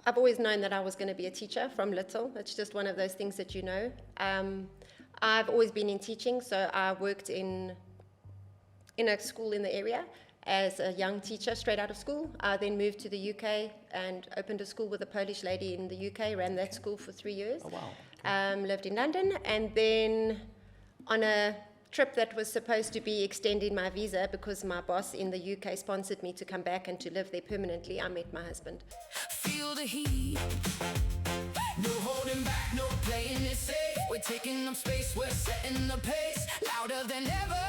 I've always known that I was going to be a teacher from little. It's just one of those things that you know. I've always been in teaching, so I worked in a school in the area as a young teacher straight out of school. I then moved to the UK and opened a school with a Polish lady in the UK, ran that school for 3 years. Oh, wow. Okay. Lived in London, and then on a trip that was supposed to be extending my visa because my boss in the UK sponsored me to come back and to live there permanently, I met my husband. Feel the heat. No holding back, no playing it safe. We're taking up space, we're setting the pace. Louder than ever.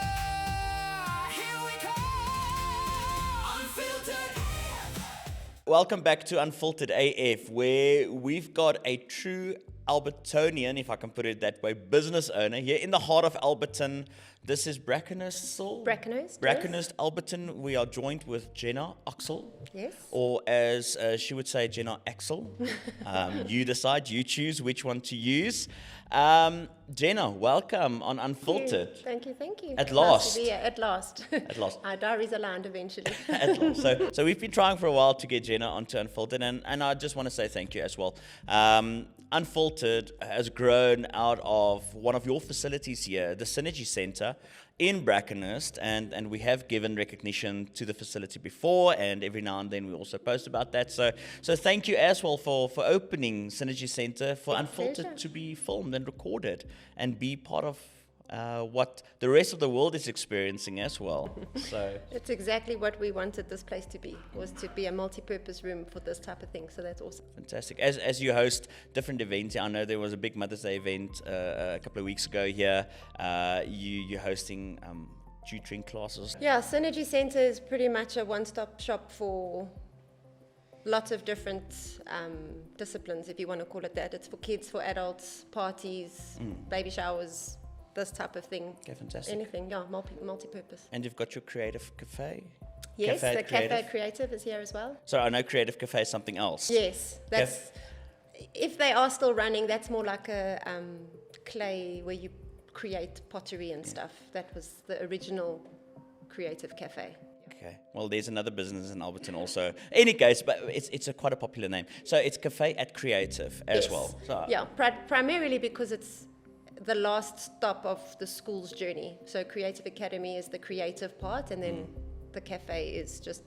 Here we come. Unfiltered. Welcome back to Unfiltered AF, where we've got a true Albertonian, if I can put it that way, business owner here in the heart of Alberton. This is Brackenhurst, Yes. Alberton. We are joined with Jenna Axsel. Yes. Or as she would say, Jenna Axsel. You decide, you choose which one to use. Jenna, welcome on Unfiltered. Thank you. At Nice last. to be here, at last. At last. Our diaries aligned eventually. At last. So we've been trying for a while to get Jenna onto Unfiltered, and I just want to say thank you as well. Unfiltered has grown out of one of your facilities here, the Synergy Centre in Brackenhurst, and we have given recognition to the facility before, and every now and then we also post about that. So thank you as well for opening Synergy Centre for Unfiltered pleasure. to be filmed and recorded and be part of what the rest of the world is experiencing as well. So It's exactly what we wanted this place to be, was to be a multi-purpose room for this type of thing. So that's awesome. fantastic. As you host different events, I know there was a big Mother's Day event a couple of weeks ago here. You're hosting tutoring classes. Yeah, Synergy Centre is pretty much a one-stop shop for lots of different disciplines, if you want to call it that. It's for kids, for adults, parties, baby showers, this type of thing. Okay, fantastic. Anything, yeah, multi-purpose. And you've got your creative cafe. Yes, Cafe the at Creative. Cafe Creative is here as well. So I know Creative Cafe is something else. Yes, that's, if they are still running, that's more like a clay where you create pottery and stuff. That was the original Creative Cafe. Okay. Well, there's another business in Alberton also. Any case, but it's quite a popular name. So it's Cafe at Creative as Yes. well. So Yeah, primarily because it's the last stop of the school's journey. So Creative Academy is the creative part, and then the cafe is just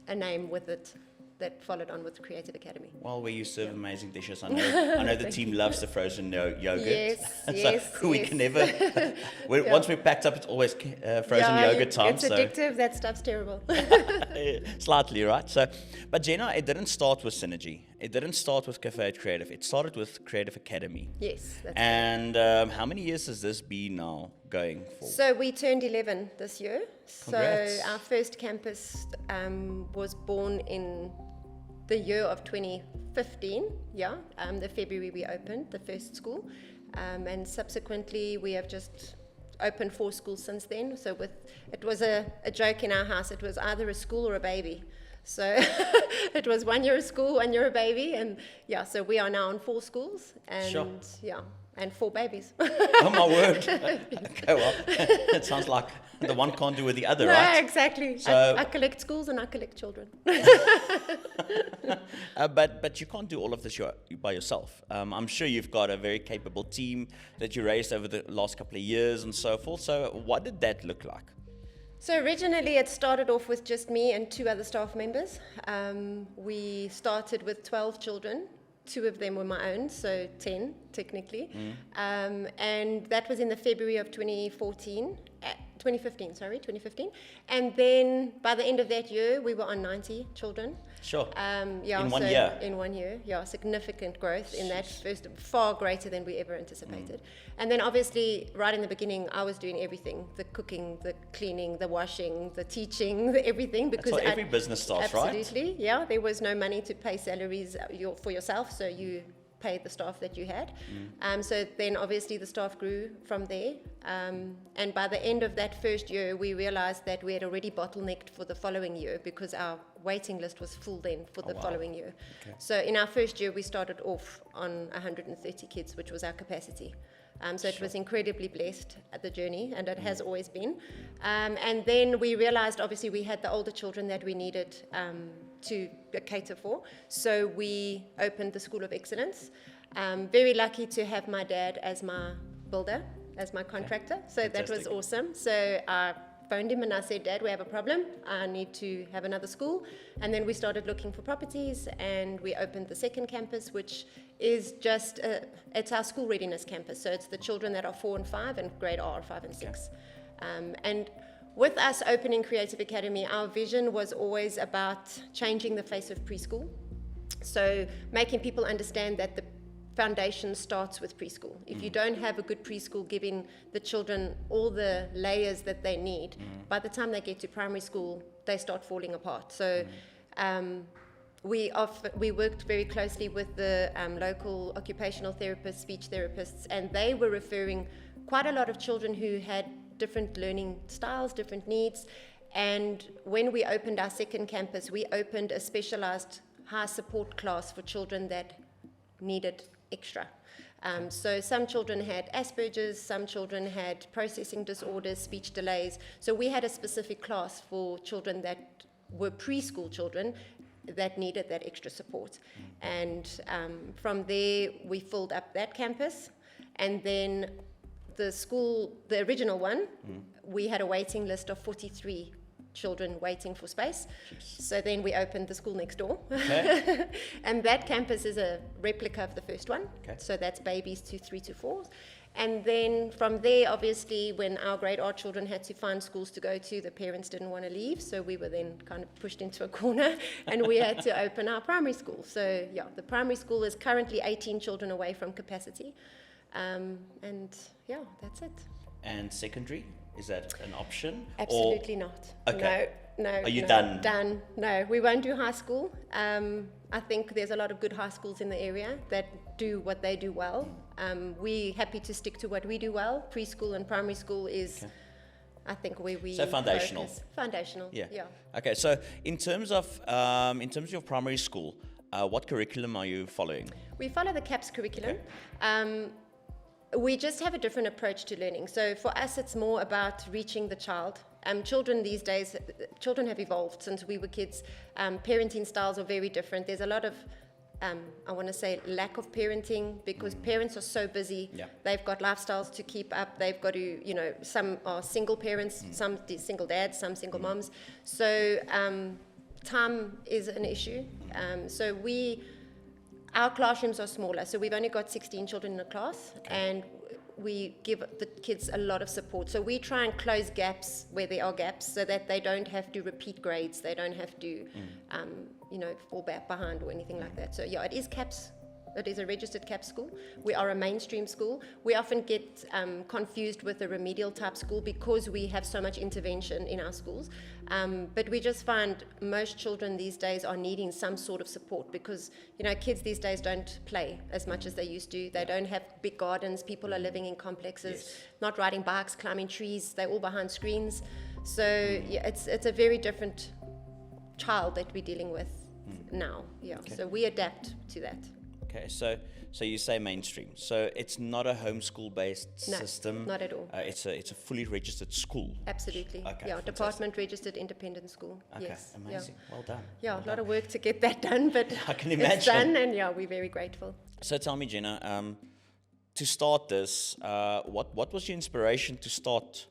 a name with it that followed on with Creative Academy. Well, where you serve amazing dishes. I know the team loves the frozen yogurt. Yes, So yes, we yes. can never. Once we're packed up, it's always frozen Yeah, yogurt time. It's addictive. That stuff's terrible. Slightly, right? So, but Jenna, it didn't start with Synergy. It didn't start with Cafe at Creative. It started with Creative Academy. Yes. That's And how many years has this been now going for? So we turned 11 this year. Congrats. So our first campus was born in the year of 2015. Yeah, the February we opened the first school, and subsequently we have just opened 4 schools since then. So it was a joke in our house. It was either a school or a baby. So it was 1 year a school, 1 year a baby, and yeah. So we are now on 4 schools, and Sure. yeah, and 4 babies. Oh my word! Okay, well, it sounds like the one can't do with the other, No, right? exactly. So- I collect schools and I collect children. But you can't do all of this by yourself. I'm sure you've got a very capable team that you raised over the last couple of years and so forth. So what did that look like? So originally it started off with just me and 2 other staff members. We started with 12 children. 2 of them were my own, so 10 technically. And that was in the February of 2015. And then by the end of that year, we were on 90 children. Sure. Yeah, In 1 so year? In 1 year, yeah, significant growth in that first, far greater than we ever anticipated. And then obviously, right in the beginning, I was doing everything, the cooking, the cleaning, the washing, the teaching, everything. Because That's how every business starts, right? Absolutely, yeah. There was no money to pay salaries for yourself, so you paid the staff that you had. So then obviously the staff grew from there. And by the end of that first year, we realized that we had already bottlenecked for the following year because our waiting list was full then for the following year. Okay. So in our first year, we started off on 130 kids, which was our capacity. So it was incredibly blessed at the journey, and it has always been. And then we realized, obviously, we had the older children that we needed to cater for. So we opened the School of Excellence. Very lucky to have my dad as my builder, as my contractor. So that was awesome. So I phoned him and I said, Dad, we have a problem. I need to have another school. And then we started looking for properties, and we opened the second campus, which is just, it's our school readiness campus. So it's the children that are 4 and 5 and grade R, 5 and 6. And with us opening Creative Academy, our vision was always about changing the face of preschool. So making people understand that the foundation starts with preschool. If you don't have a good preschool, giving the children all the layers that they need, by the time they get to primary school, they start falling apart. So we worked very closely with the local occupational therapists, speech therapists, and they were referring quite a lot of children who had different learning styles, different needs. And when we opened our second campus, we opened a specialized high support class for children that needed extra. So some children had Asperger's, some children had processing disorders, speech delays. So we had a specific class for children that were preschool children that needed that extra support. And from there, we filled up that campus. And then the school, the original one, we had a waiting list of 43 children waiting for space. So then we opened the school next door. Okay. And that campus is a replica of the first one. Okay. So that's babies to 3 to 4. And then from there, obviously, when our grade R children had to find schools to go to, the parents didn't want to leave. So we were then kind of pushed into a corner and we had to open our primary school. So yeah, the primary school is currently 18 children away from capacity. And yeah, that's it. And secondary, is that an option? Absolutely not. Okay. No. Are you no, done? Done. No, we won't do high school. I think there's a lot of good high schools in the area that do what they do well. We're happy to stick to what we do well. Preschool and primary school is, I think, where we foundational. Focus. Foundational. Yeah. Okay. So in terms of your primary school, what curriculum are you following? We follow the CAPS curriculum. Okay. We just have a different approach to learning. So for us, it's more about reaching the child. Children these days, children have evolved since we were kids. Parenting styles are very different. There's a lot of, I want to say, lack of parenting because parents are so busy. Yeah. They've got lifestyles to keep up. They've got to, some are single parents, some single dads, some single moms. So time is an issue. So our classrooms are smaller, so we've only got 16 children in a class, and we give the kids a lot of support. So we try and close gaps where there are gaps so that they don't have to repeat grades, they don't have to, fall back behind or anything like that. So yeah, it is CAPS. It is a registered CAPS school. We are a mainstream school. We often get confused with a remedial type school because we have so much intervention in our schools. But we just find most children these days are needing some sort of support because, kids these days don't play as much as they used to. They don't have big gardens. People are living in complexes, not riding bikes, climbing trees. They're all behind screens. So yeah, it's a very different child that we're dealing with now. Yeah. Okay. So we adapt to that. Okay, so you say mainstream. So it's not a homeschool-based system. Not at all. It's a fully registered school. Absolutely. Okay, yeah, fantastic. Department registered independent school. Okay, yes. Amazing. Yeah. Well done. Yeah, well a lot of work to get that done, but I can imagine. It's done, and yeah, we're very grateful. So tell me, Jenna, to start this, what was your inspiration to start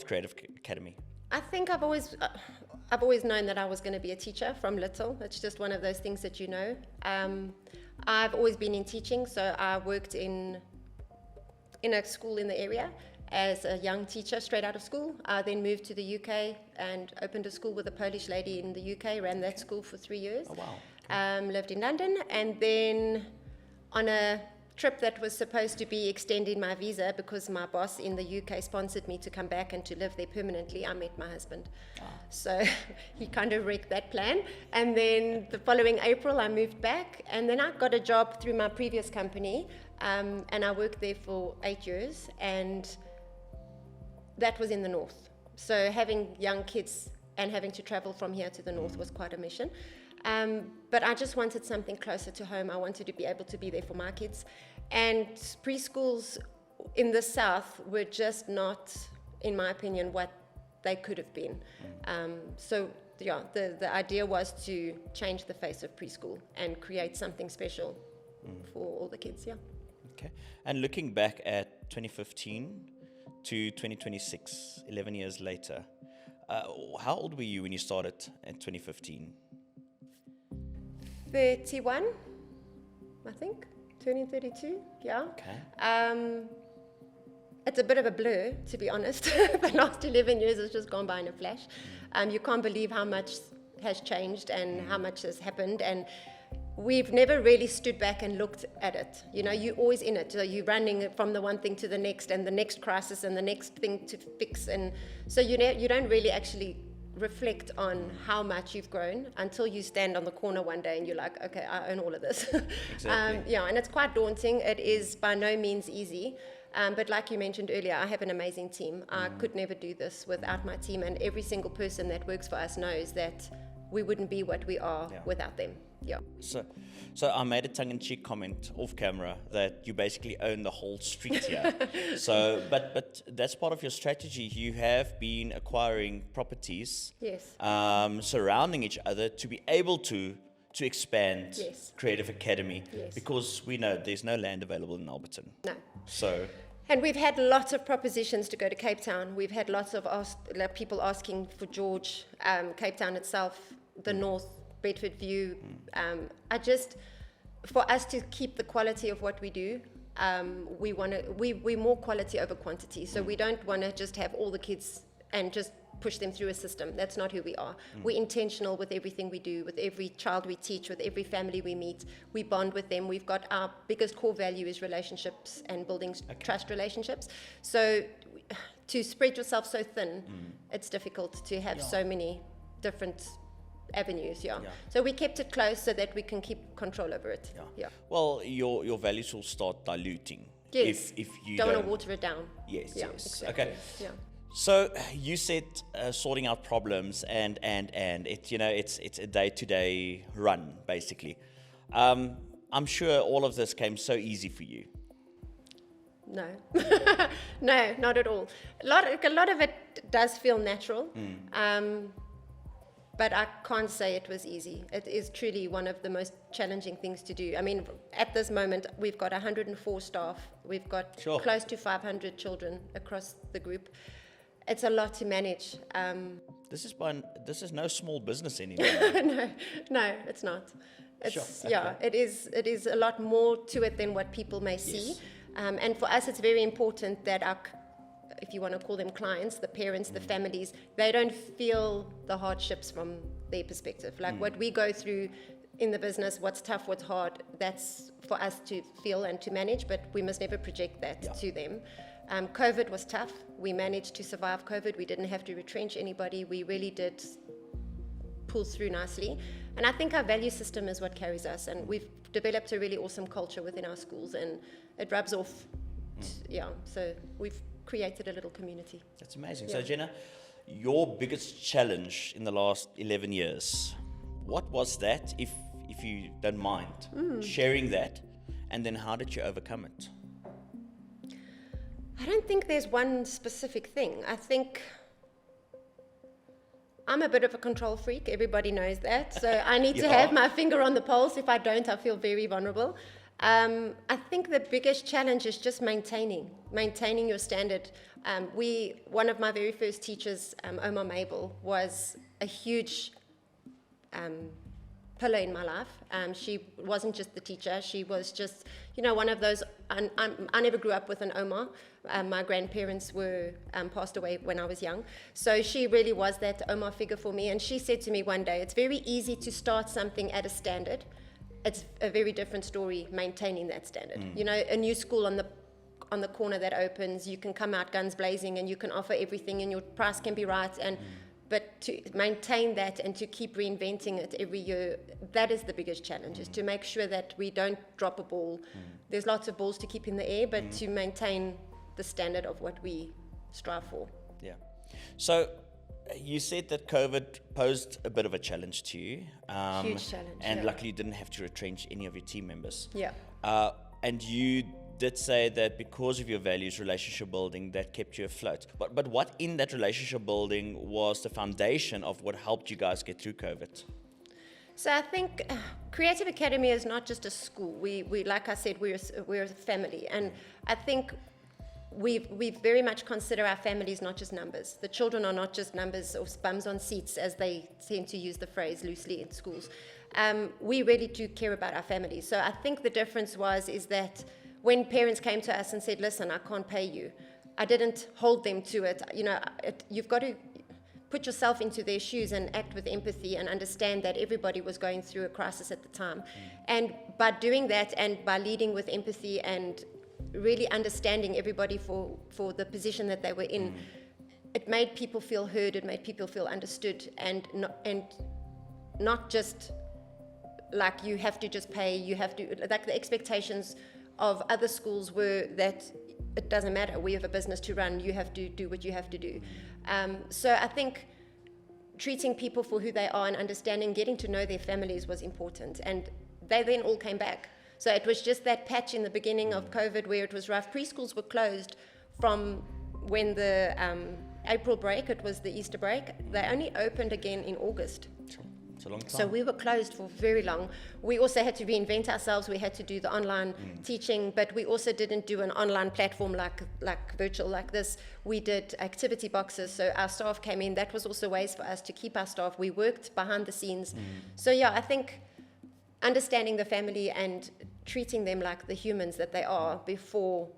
Creative Academy? I think I've always known that I was going to be a teacher from little. It's just one of those things that you know. I've always been in teaching, so I worked in a school in the area as a young teacher straight out of school. I then moved to the UK and opened a school with a Polish lady in the UK, ran that school for 3 years. Oh, wow. Okay. Lived in London, and then on a trip that was supposed to be extending my visa because my boss in the UK sponsored me to come back and to live there permanently, I met my husband. So he kind of wrecked that plan. And then the following April, I moved back, and then I got a job through my previous company, and I worked there for 8 years, and that was in the north. So having young kids and having to travel from here to the north was quite a mission. But I just wanted something closer to home. I wanted to be able to be there for my kids. And preschools in the south were just not, in my opinion, what they could have been. So the idea was to change the face of preschool and create something special for all the kids. Yeah. Okay. And looking back at 2015 to 2026, 11 years later, how old were you when you started in 2015? 31, I think. Turning 32, yeah. Okay. It's a bit of a blur, to be honest. The last 11 years has just gone by in a flash. You can't believe how much has changed and how much has happened. And we've never really stood back and looked at it. You know, you're always in it. So you're running from the one thing to the next and the next crisis and the next thing to fix. And so you don't really actually reflect on how much you've grown until you stand on the corner one day and you're like, okay, I own all of this. Exactly. And it's quite daunting. It is by no means easy. But like you mentioned earlier, I have an amazing team. I could never do this without my team, and every single person that works for us knows that we wouldn't be what we are without them. Yeah. So I made a tongue-in-cheek comment off camera that you basically own the whole street here. But that's part of your strategy. You have been acquiring properties, Yes. Surrounding each other to be able to expand Yes. Creative Academy, Yes. because we know there's no land available in Alberton. No. So And we've had lots of propositions to go to Cape Town. We've had lots of people asking for George, Cape Town itself, the North, Bedford View. For us to keep the quality of what we do, we're more quality over quantity. So we don't want to just have all the kids and just push them through a system. That's not who we are. We're intentional with everything we do, with every child we teach, with every family we meet. We bond with them. We've got our biggest core value is relationships and building trust relationships. So to spread yourself so thin, it's difficult to have so many different avenues. So we kept it close so that we can keep control over it. Well, your values will start diluting. Yes. If you don't want to water it down. Yes. Exactly. Okay. Yeah. So you said sorting out problems and it's a day-to-day run basically. I'm sure all of this came so easy for you. No, no, not at all. A lot of it does feel natural, but I can't say it was easy. It is truly one of the most challenging things to do. I mean, at this moment, we've got 104 staff. We've got close to 500 children across the group. It's a lot to manage. This is no small business anymore. No, it's not. It's Okay. it is a lot more to it than what people may see. Yes. And for us, it's very important that if you want to call them clients, the parents, the families, they don't feel the hardships from their perspective. Like what we go through in the business, what's tough, what's hard, that's for us to feel and to manage, but we must never project that to them. COVID was tough. We managed to survive COVID. We didn't have to retrench anybody. We really did pull through nicely. And I think our value system is what carries us. And we've developed a really awesome culture within our schools, and it rubs off. So we've created a little community. That's amazing. So Jenna, your biggest challenge in the last 11 years, what was that, if you don't mind sharing that, and then how did you overcome it? I don't think there's one specific thing. I think I'm a bit of a control freak. Everybody knows that. So I need to have my finger on the pulse. If I don't, I feel very vulnerable. I think the biggest challenge is just maintaining your standard. One of my very first teachers, Omar Mabel, was a huge pillar in my life. She wasn't just the teacher. She was just, one of those. I never grew up with an Omar. My grandparents were passed away when I was young. So she really was that Omar figure for me. And she said to me one day, it's very easy to start something at a standard. It's a very different story maintaining that standard. A new school on the corner that opens, you can come out guns blazing and you can offer everything and your price can be right. But to maintain that and to keep reinventing it every year, that is the biggest challenge, is to make sure that we don't drop a ball. There's lots of balls to keep in the air, but to maintain the standard of what we strive for. Yeah. So you said that COVID posed a bit of a challenge to you. Huge challenge. And luckily you didn't have to retrench any of your team members. Yeah. And you did say that because of your values, relationship building, that kept you afloat. But what in that relationship building was the foundation of what helped you guys get through COVID? So I think Creative Academy is not just a school. We like I said, we're a family, and I think we very much consider our families not just numbers. The children are not just numbers or bums on seats, as they tend to use the phrase loosely in schools. We really do care about our families. So I think the difference is that when parents came to us and said, "Listen, I can't pay you," I didn't hold them to it. You've got to put yourself into their shoes and act with empathy and understand that everybody was going through a crisis at the time. And by doing that and by leading with empathy and really understanding everybody for the position that they were in, it made people feel heard, it made people feel understood, and not just like you have to just pay, you have to, like the expectations of other schools were that it doesn't matter, we have a business to run, you have to do what you have to do. So I think treating people for who they are and understanding, getting to know their families was important, and they then all came back. So it was just that patch in the beginning of COVID where it was rough. Preschools were closed from when the April break, it was the Easter break. They only opened again in August. It's a long time. So we were closed for very long. We also had to reinvent ourselves. We had to do the online teaching, but we also didn't do an online platform like virtual like this. We did activity boxes, so our staff came in. That was also ways for us to keep our staff. We worked behind the scenes. So yeah, I think understanding the family and treating them like the humans that they are before,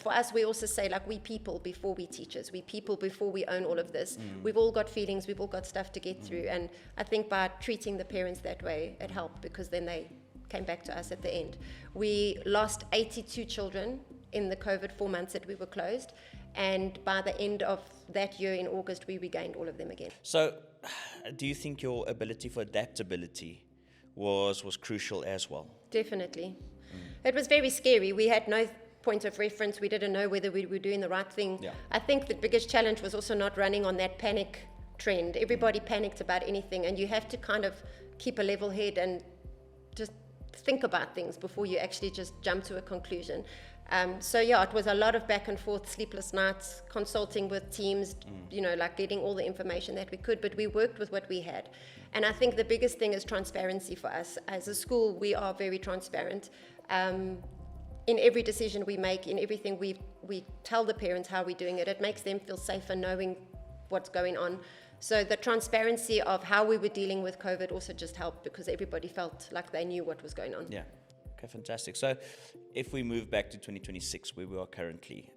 for us, we also say, like, we people before we teachers, we people before we own all of this. We've all got feelings, we've all got stuff to get through, and I think by treating the parents that way, it helped, because then they came back to us at the end. We lost 82 children in the COVID 4 months that we were closed, and by the end of that year in August, we regained all of them again. So, do you think your ability for adaptability was crucial as well? Definitely. It was very scary. We had no point of reference. We didn't know whether we were doing the right thing. Yeah. I think the biggest challenge was also not running on that panic trend. Everybody panicked about anything, and you have to kind of keep a level head and just think about things before you actually just jump to a conclusion. So yeah, it was a lot of back and forth, sleepless nights, consulting with teams, like getting all the information that we could, but we worked with what we had. And I think the biggest thing is transparency for us. As a school, we are very transparent. In every decision we make, in everything we tell the parents how we're doing it. It makes them feel safer knowing what's going on. So the transparency of how we were dealing with COVID also just helped, because everybody felt like they knew what was going on. Yeah. Okay, fantastic. So if we move back to 2026, where we are currently,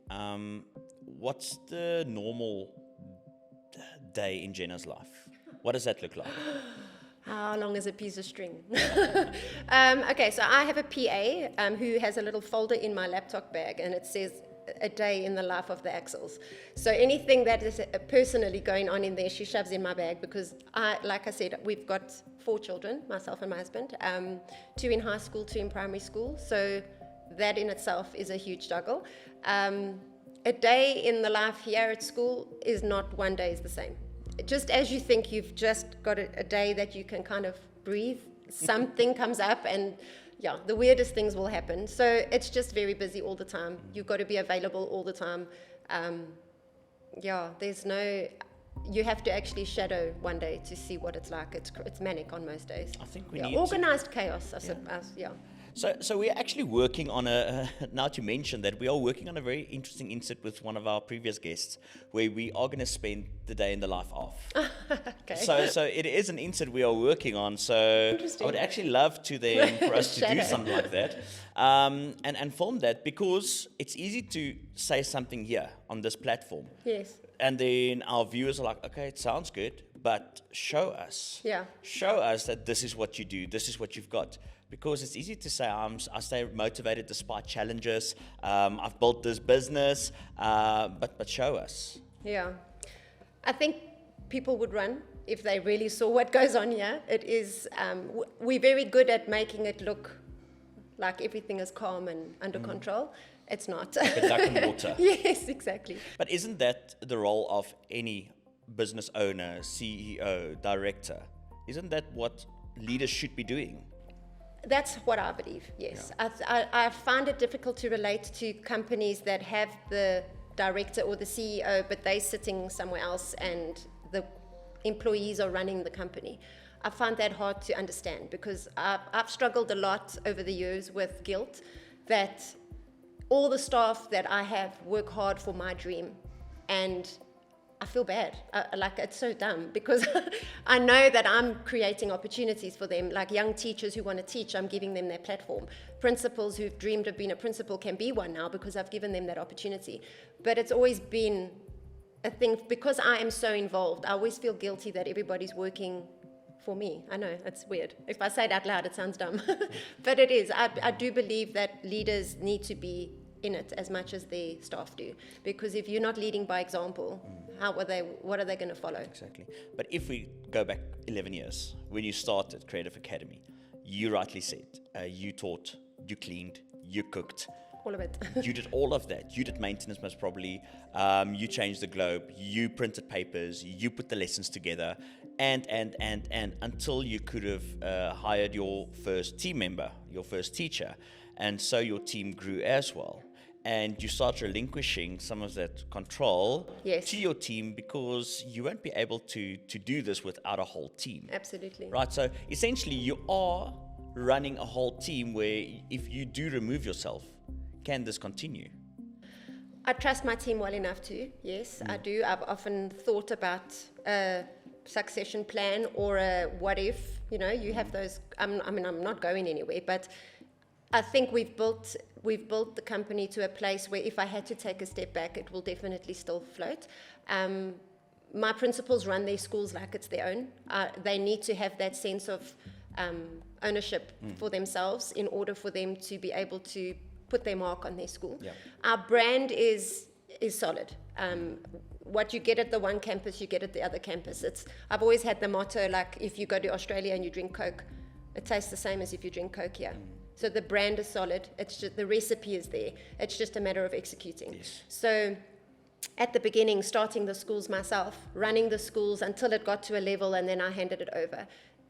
what's the normal day in Jenna's life? What does that look like? How long is a piece of string? Okay, so I have a PA who has a little folder in my laptop bag, and it says a day in the life of the Axsels. So anything that is personally going on in there, she shoves in my bag, because like I said, we've got 4 children, myself and my husband, 2 in high school, 2 in primary school. So that in itself is a huge juggle. A day in the life here at school is not one day is the same. Just as you think you've just got a day that you can kind of breathe, something comes up, and yeah, the weirdest things will happen. So it's just very busy all the time. You've got to be available all the time. You have to actually shadow one day to see what it's like. It's manic on most days. I think we need organized chaos, I suppose. Yeah. So we're actually working on now to mention that we are working on a very interesting insert with one of our previous guests, where we are going to spend the day in the life of. Okay. So it is an insert we are working on. So I would actually love for us to do something like that, and film that, because it's easy to say something here on this platform. Yes. And then our viewers are like, okay, it sounds good, but show us. Yeah. Show us that this is what you do, this is what you've got. Because it's easy to say, I stay motivated despite challenges, I've built this business, but show us. Yeah. I think people would run if they really saw what goes on here. It is, we're very good at making it look like everything is calm and under control. It's not. Like a duck in water. Yes, exactly. But isn't that the role of any business owner, CEO, director? Isn't that what leaders should be doing? That's what I believe, yes. I find it difficult to relate to companies that have the director or the CEO, but they're sitting somewhere else and the employees are running the company. I find that hard to understand because I've struggled a lot over the years with guilt that all the staff that I have work hard for my dream, and I feel bad. Like, it's so dumb because I know that I'm creating opportunities for them. Like young teachers who want to teach, I'm giving them their platform. Principals who've dreamed of being a principal can be one now because I've given them that opportunity. But it's always been a thing, because I am so involved, I always feel guilty that everybody's working for me. I know, it's weird. If I say it out loud, it sounds dumb. But it is. I do believe that leaders need to be in it as much as their staff do, because if you're not leading by example, what are they going to follow? Exactly. But if we go back 11 years, when you started Creative Academy, you rightly said, you taught, you cleaned, you cooked, all of it. You did all of that. You did maintenance most probably. You changed the globe. You printed papers. You put the lessons together, and until you could have hired your first team member, your first teacher, and so your team grew as well. And you start relinquishing some of that control to your team, because you won't be able to do this without a whole team. Absolutely. Right. So essentially, you are running a whole team where if you do remove yourself, can this continue? I trust my team well enough to, yes, I do. I've often thought about a succession plan or a what if, you have those, I'm not going anywhere, but I think we've built the company to a place where if I had to take a step back, it will definitely still float. My principals run their schools like it's their own. They need to have that sense of ownership for themselves in order for them to be able to put their mark on their school. Yeah. Our brand is solid. What you get at the one campus, you get at the other campus. I've always had the motto, like, if you go to Australia and you drink Coke, it tastes the same as if you drink Coke here. So the brand is solid. It's just, the recipe is there. It's just a matter of executing. Yes. So at the beginning, starting the schools myself, running the schools until it got to a level, and then I handed it over.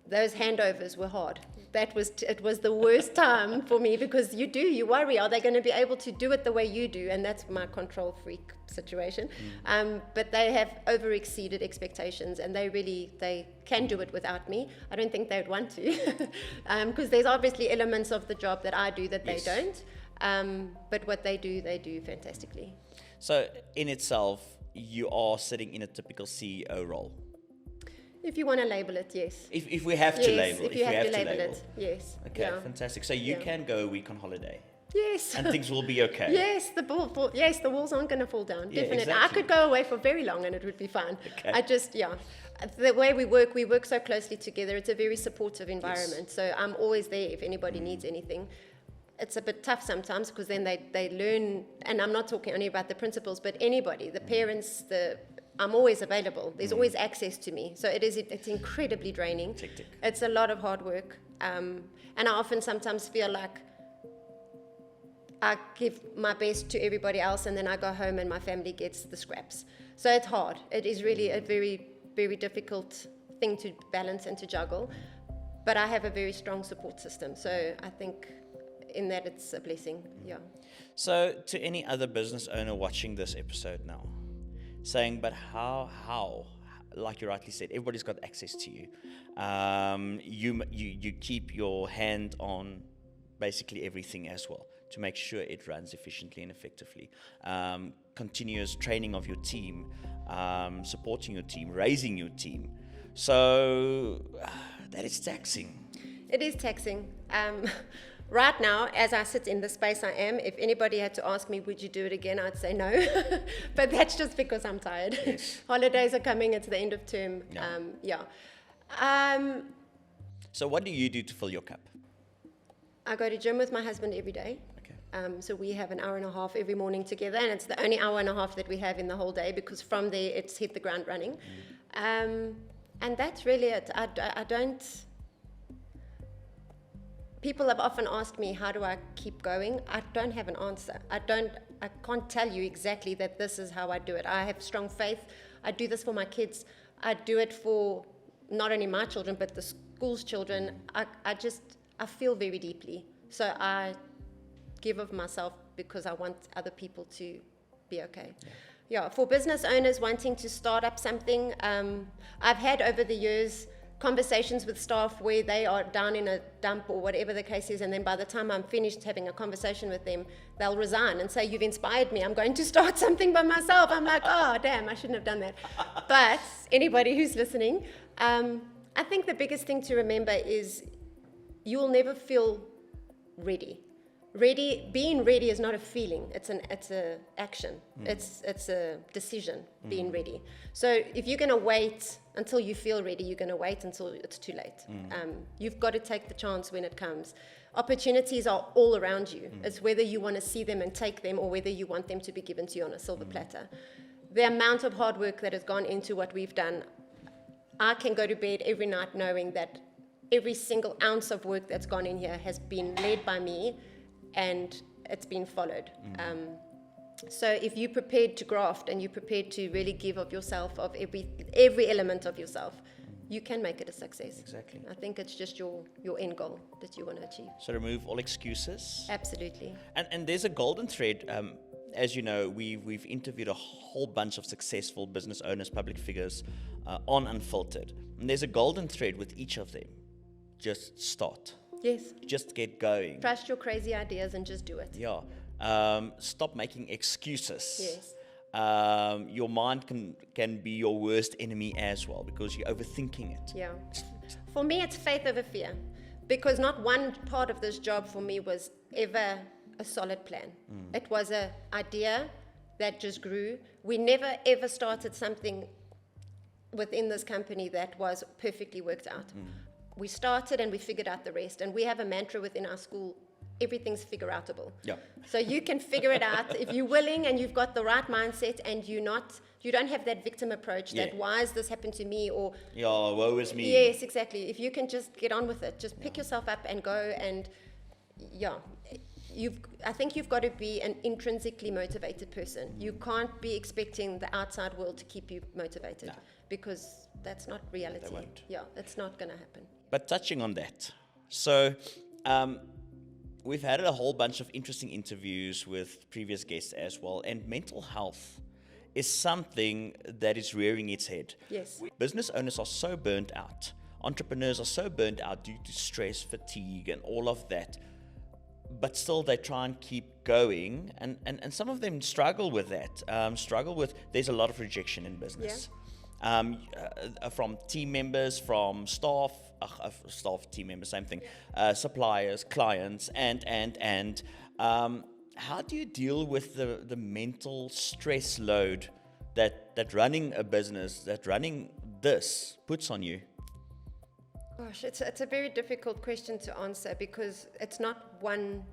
Those handovers were hard. It was the worst time for me, because you worry, are they going to be able to do it the way you do? And that's my control freak situation. But they have over exceeded expectations, and they can do it without me. I don't think they'd want to, because there's obviously elements of the job that I do that they don't. But what they do fantastically. So in itself, you are sitting in a typical CEO role. If you want to label it, yes. If we have to label it. If you have to label it, yes. Okay, fantastic. So you can go a week on holiday. Yes. And things will be okay. Yes, the walls aren't going to fall down. Yeah, definitely. Exactly. I could go away for very long and it would be fine. Okay. The way we work so closely together. It's a very supportive environment. Yes. So I'm always there if anybody needs anything. It's a bit tough sometimes, because then they learn, and I'm not talking only about the principals, but anybody, the parents, I'm always available. There's always access to me. So it's incredibly draining. Tick. It's a lot of hard work. And I often sometimes feel like I give my best to everybody else, and then I go home and my family gets the scraps. So it's hard. It is really a very, very difficult thing to balance and to juggle. But I have a very strong support system. So I think in that it's a blessing, yeah. So to any other business owner watching this episode now, saying, but how, like you rightly said, everybody's got access to you. You keep your hand on basically everything as well to make sure it runs efficiently and effectively. Continuous training of your team, supporting your team, raising your team. So that is taxing. It is taxing. Right now, as I sit in the space I am, if anybody had to ask me, would you do it again, I'd say no. But that's just because I'm tired. Yes. Holidays are coming, it's the end of term. So what do you do to fill your cup? I go to gym with my husband every day. Okay. So we have an hour and a half every morning together, and it's the only hour and a half that we have in the whole day, because from there it's hit the ground running. And that's really it. I don't... People have often asked me, how do I keep going? I don't have an answer. I can't tell you exactly that this is how I do it. I have strong faith. I do this for my kids. I do it for not only my children, but the school's children. I feel very deeply. So I give of myself because I want other people to be okay. Yeah, for business owners wanting to start up something, I've had over the years conversations with staff where they are down in a dump or whatever the case is, and then by the time I'm finished having a conversation with them, they'll resign and say, you've inspired me, I'm going to start something by myself. I'm like, oh damn, I shouldn't have done that. But anybody who's listening, I think the biggest thing to remember is you'll never feel ready. Being ready is not a feeling, it's a action. It's a decision, being ready. So if you're going to wait until you feel ready, you're going to wait until it's too late. You've got to take the chance when it comes. Opportunities are all around you. It's whether you want to see them and take them, or whether you want them to be given to you on a silver platter. The amount of hard work that has gone into what we've done, I can go to bed every night knowing that every single ounce of work that's gone in here has been led by me, and it's been followed. So if you're prepared to graft and you're prepared to really give of yourself, of every element of yourself, you can make it a success. Exactly. I think it's just your end goal that you want to achieve. So remove all excuses. Absolutely. And there's a golden thread. As you know, we've interviewed a whole bunch of successful business owners, public figures on Unfiltered. And there's a golden thread with each of them. Just start. Yes. Just get going. Trust your crazy ideas and just do it. Yeah. Stop making excuses. Yes. Your mind can be your worst enemy as well, because you're overthinking it. Yeah. For me, it's faith over fear, because not one part of this job for me was ever a solid plan. It was an idea that just grew. We never ever started something within this company that was perfectly worked out. We started and we figured out the rest. And we have a mantra within our school: everything's figure-outable. Yeah. So you can figure it out if you're willing and you've got the right mindset, and you don't have that victim approach that why has this happened to me, or woe is me. Yes, exactly. If you can just get on with it, just pick yourself up and go. And I think you've got to be an intrinsically motivated person. You can't be expecting the outside world to keep you motivated, because that's not reality. They won't. Yeah, it's not going to happen. But touching on that, so we've had a whole bunch of interesting interviews with previous guests as well, and mental health is something that is rearing its head. Yes. Business owners are so burnt out. Entrepreneurs are so burnt out due to stress, fatigue, and all of that. But still, they try and keep going, and some of them struggle with that. There's a lot of rejection in business. From team members, from staff, team members, same thing, suppliers, clients, and how do you deal with the mental stress load that running a business, that running this puts on you? Gosh, it's a very difficult question to answer, because it's not one.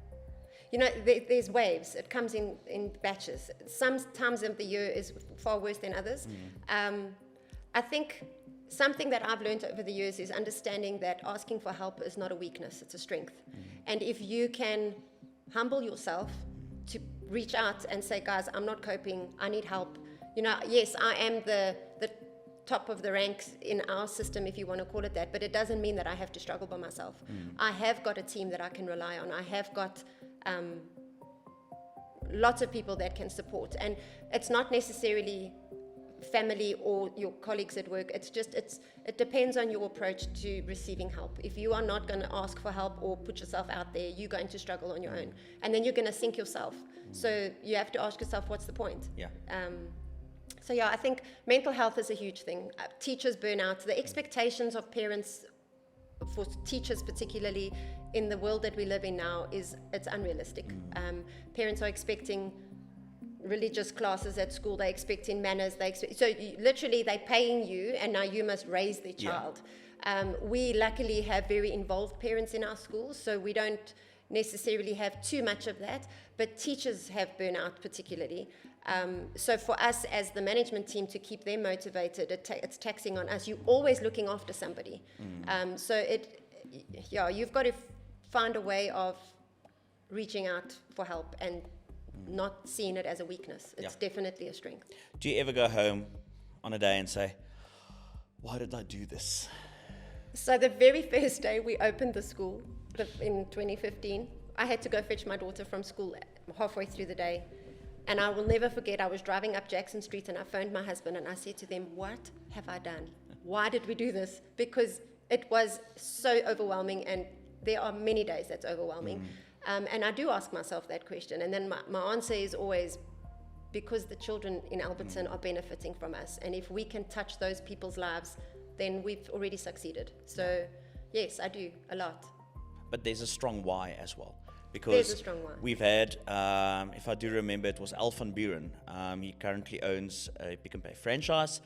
There's waves. It comes in batches. Some times of the year is far worse than others. I think something that I've learned over the years is understanding that asking for help is not a weakness, it's a strength. And if you can humble yourself to reach out and say, guys, I'm not coping, I need help. Yes, I am the top of the ranks in our system, if you want to call it that, but it doesn't mean that I have to struggle by myself. I have got a team that I can rely on. I have got lots of people that can support, and it's not necessarily family or your colleagues at work. It depends on your approach to receiving help. If you are not going to ask for help or put yourself out there, you're going to struggle on your own, and then you're going to sink yourself. So you have to ask yourself, what's the point? I think mental health is a huge thing. Teachers burn out. The expectations of parents, for teachers particularly in the world that we live in now, it's unrealistic. Parents are expecting religious classes at school, they're expecting manners, literally they're paying you, and now you must raise their child. We luckily have very involved parents in our schools, so we don't necessarily have too much of that, but teachers have burnout particularly. So for us as the management team to keep them motivated, it's taxing on us. You're always looking after somebody. You've got to find a way of reaching out for help and not seeing it as a weakness. It's definitely a strength. Do you ever go home on a day and say, why did I do this? So the very first day we opened the school, in 2015. I had to go fetch my daughter from school halfway through the day. And I will never forget, I was driving up Jackson Street and I phoned my husband and I said to them, what have I done? Why did we do this? Because it was so overwhelming, and there are many days that's overwhelming. And I do ask myself that question. And then my answer is always, because the children in Alberton are benefiting from us. And if we can touch those people's lives, then we've already succeeded. So yes, I do a lot. But there's a strong why as well. There's Because a strong why. we've had, if I do remember, it was Elkan Butler. He currently owns a Pick n Pay franchise,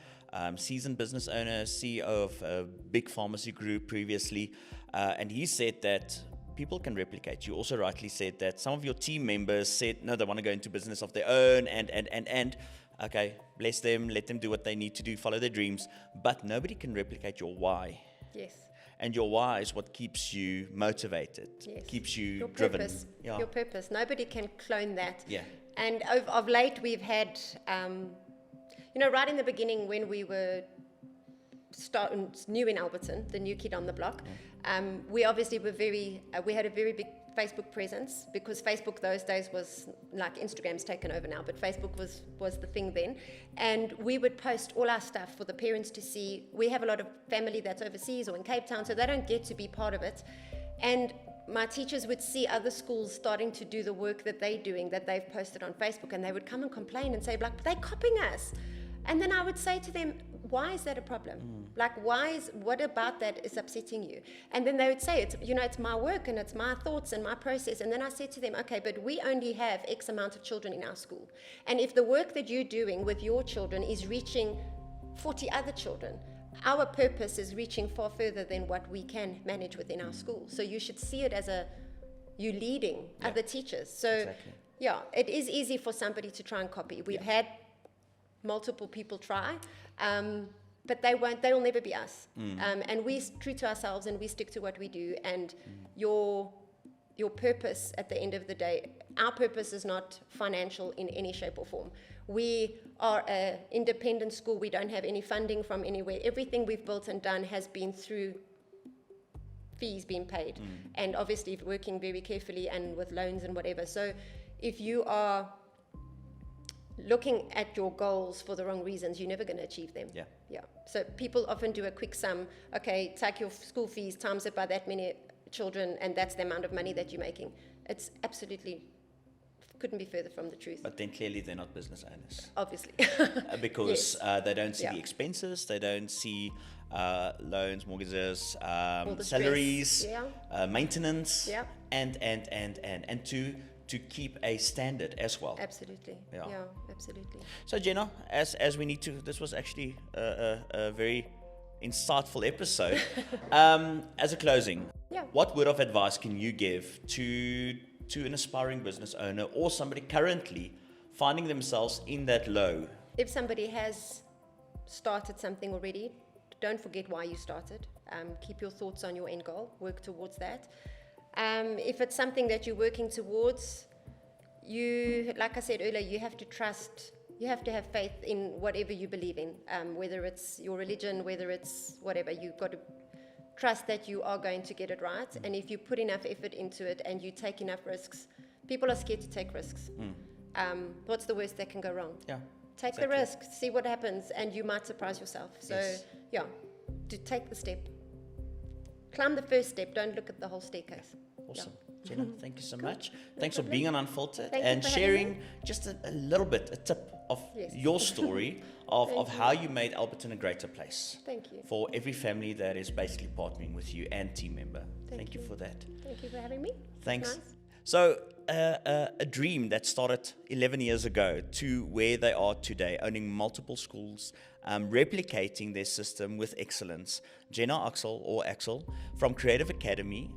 seasoned business owner, CEO of a big pharmacy group previously. And he said that people can replicate. You also rightly said that some of your team members said, no, they want to go into business of their own, and okay, bless them, let them do what they need to do, follow their dreams. But nobody can replicate your why. Yes. And your why is what keeps you motivated, Yes. keeps you Your driven. purpose. Yeah. Your purpose. Nobody can clone that. Yeah. And of late, we've had, right in the beginning when we were new in Alberton, the new kid on the block, we obviously were we had a very big Facebook presence, because Facebook those days was like Instagram's taken over now, but Facebook was the thing then. And we would post all our stuff for the parents to see. We have a lot of family that's overseas or in Cape Town, so they don't get to be part of it. And my teachers would see other schools starting to do the work that they're doing, that they've posted on Facebook, and they would come and complain and say, like, they're copying us. And then I would say to them, why is that a problem? Like, what about that is upsetting you? And then they would say, it's my work and it's my thoughts and my process. And then I said to them, okay, but we only have X amount of children in our school. And if the work that you're doing with your children is reaching 40 other children, our purpose is reaching far further than what we can manage within our school. So you should see it as you leading other teachers. So Exactly. yeah, it is easy for somebody to try and copy. We've had multiple people try, but they will never be us. And we're true to ourselves, and we stick to what we do. And your purpose at the end of the day, our purpose is not financial in any shape or form. We are an independent school. We don't have any funding from anywhere. Everything we've built and done has been through fees being paid, and obviously working very carefully and with loans and whatever. So if you are looking at your goals for the wrong reasons, you're never going to achieve them. Yeah. So people often do a quick sum. Okay, take your school fees, times it by that many children, and that's the amount of money that you're making. It's absolutely couldn't be further from the truth. But then clearly they're not business owners. Obviously. Because they don't see Yeah. the expenses, they don't see loans, mortgages, the salaries, stress, maintenance, Yeah. and to keep a standard as well. Absolutely. Yeah. Yeah, absolutely. So Jenna, as we need to, this was actually a very insightful episode. As a closing, Yeah. what word of advice can you give to an aspiring business owner or somebody currently finding themselves in that low? If somebody has started something already, don't forget why you started. Keep your thoughts on your end goal. Work towards that. If it's something that you're working towards, like I said earlier, you have to trust, you have to have faith in whatever you believe in, whether it's your religion, whether it's whatever. You've got to trust that you are going to get it right. And if you put enough effort into it and you take enough risks, people are scared to take risks. What's the worst that can go wrong? Yeah. Take the risk, see what happens, and you might surprise yourself. So, Yes. yeah, to take the step. Climb the first step, don't look at the whole staircase. Awesome. Jenna, thank you so much. Thanks for being on Unfiltered Thank you and for having sharing me. just a little bit, a tip of Yes. your story of Thank how you made Alberton a greater place. Thank you. For every family that is basically partnering with you and team member. Thank you you. for that. Thank you for having me. Thanks. Nice. So, a dream that started 11 years ago to where they are today, owning multiple schools, replicating their system with excellence. Jenna Axsel, or Axel, from Creative Academy.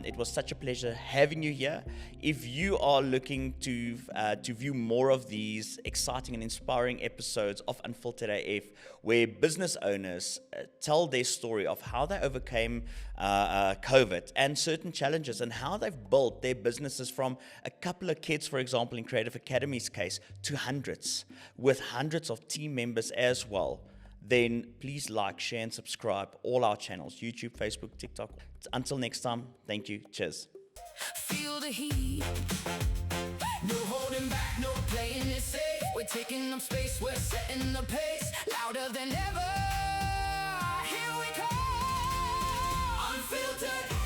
It was such a pleasure having you here. If you are looking to view more of these exciting and inspiring episodes of Unfiltered AF, where business owners tell their story of how they overcame COVID and certain challenges and how they've built their businesses from a couple of kids, for example, in Creative Academy's case, to hundreds, with hundreds of team members as well. then please like, share, and subscribe all our channels, YouTube, Facebook, TikTok. Until next time, thank you. Cheers. Feel the heat. No holding back, no playing it safe. We're taking up space, we're setting the pace. Louder than ever. Here we come. Unfiltered.